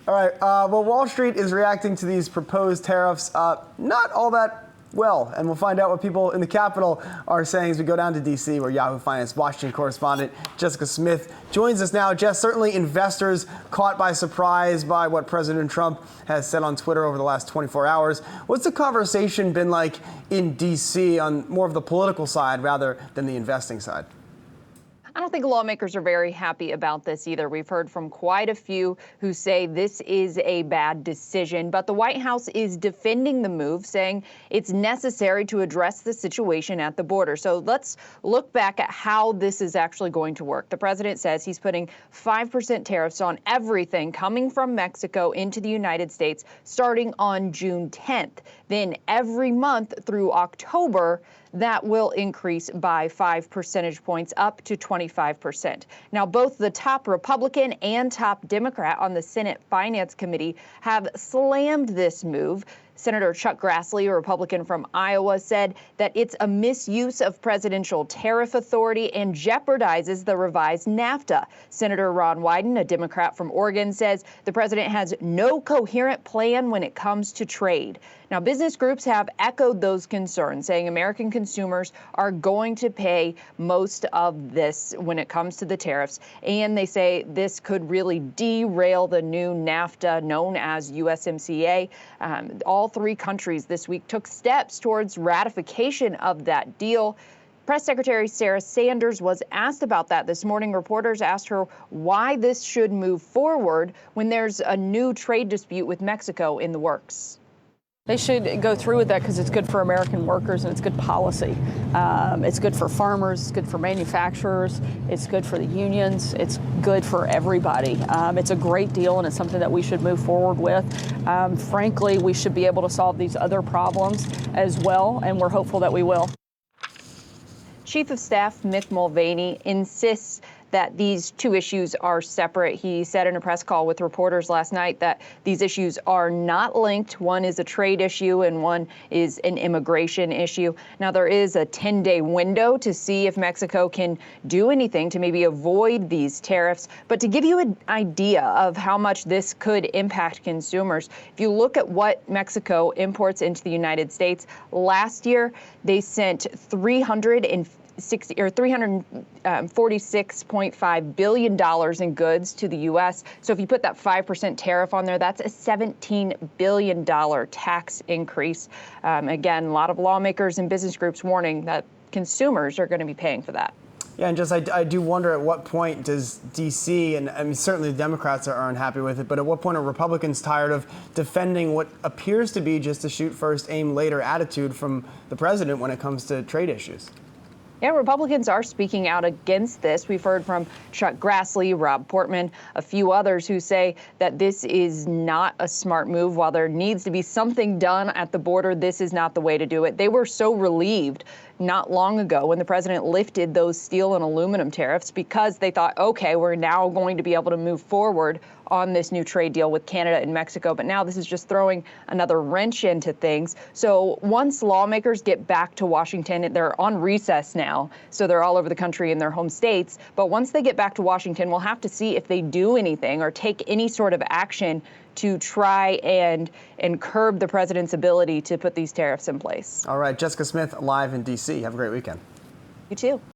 All right. Well, Wall Street is reacting to these proposed tariffs not all that well, and we'll find out what people in the Capitol are saying as we go down to D.C., where Yahoo Finance Washington correspondent Jessica Smith joins us now. Jess, certainly investors caught by surprise by what President Trump has said on Twitter over the last 24 hours. What's the conversation been like in D.C. on more of the political side rather than the investing side? I don't think lawmakers are very happy about this either. We've heard from quite a few who say this is a bad decision, but the White House is defending the move, saying it's necessary to address the situation at the border. So let's look back at how this is actually going to work. The president says he's putting 5% tariffs on everything coming from Mexico into the United States starting on June 10th. Then every month through October, that will increase by 5 percentage points up to 25%. Now, both the top Republican and top Democrat on the Senate Finance Committee have slammed this move. Senator Chuck Grassley, a Republican from Iowa, said that it's a misuse of presidential tariff authority and jeopardizes the revised NAFTA. Senator Ron Wyden, a Democrat from Oregon, says the president has no coherent plan when it comes to trade. Now, business groups have echoed those concerns, saying American consumers are going to pay most of this when it comes to the tariffs. And they say this could really derail the new NAFTA known as USMCA. All three countries this week took steps towards ratification of that deal. Press Secretary Sarah Sanders was asked about that this morning. Reporters asked her why this should move forward when there's a new trade dispute with Mexico in the works. They should go through with that because it's good for American workers and it's good policy. It's good for farmers, it's good for manufacturers, it's good for the unions, it's good for everybody. It's a great deal and it's something that we should move forward with. Frankly, we should be able to solve these other problems as well, and we're hopeful that we will. Chief of Staff Mick Mulvaney insists that these two issues are separate. He said in a press call with reporters last night that these issues are not linked. One is a trade issue and one is an immigration issue. Now, there is a 10-day window to see if Mexico can do anything to maybe avoid these tariffs. But to give you an idea of how much this could impact consumers, if you look at what Mexico imports into the United States, last year they sent $346.5 billion in goods to the U.S. So if you put that 5% tariff on there, that's a $17 billion tax increase. Again, a lot of lawmakers and business groups warning that consumers are going to be paying for that. Yeah, and just I do wonder at what point does D.C., and I mean certainly the Democrats are unhappy with it, but at what point are Republicans tired of defending what appears to be just a shoot first, aim later attitude from the president when it comes to trade issues? Yeah, Republicans are speaking out against this. We've heard from Chuck Grassley, Rob Portman, a few others who say that this is not a smart move. While there needs to be something done at the border, this is not the way to do it. They were so relieved not long ago when the president lifted those steel and aluminum tariffs because they thought, okay, we're now going to be able to move forward on this new trade deal with Canada and Mexico. But now this is just throwing another wrench into things. So once lawmakers get back to Washington, they're on recess now, so they're all over the country in their home states. But once they get back to Washington, we'll have to see if they do anything or take any sort of action to try and curb the president's ability to put these tariffs in place. All right, Jessica Smith live in D.C. Have a great weekend. You too.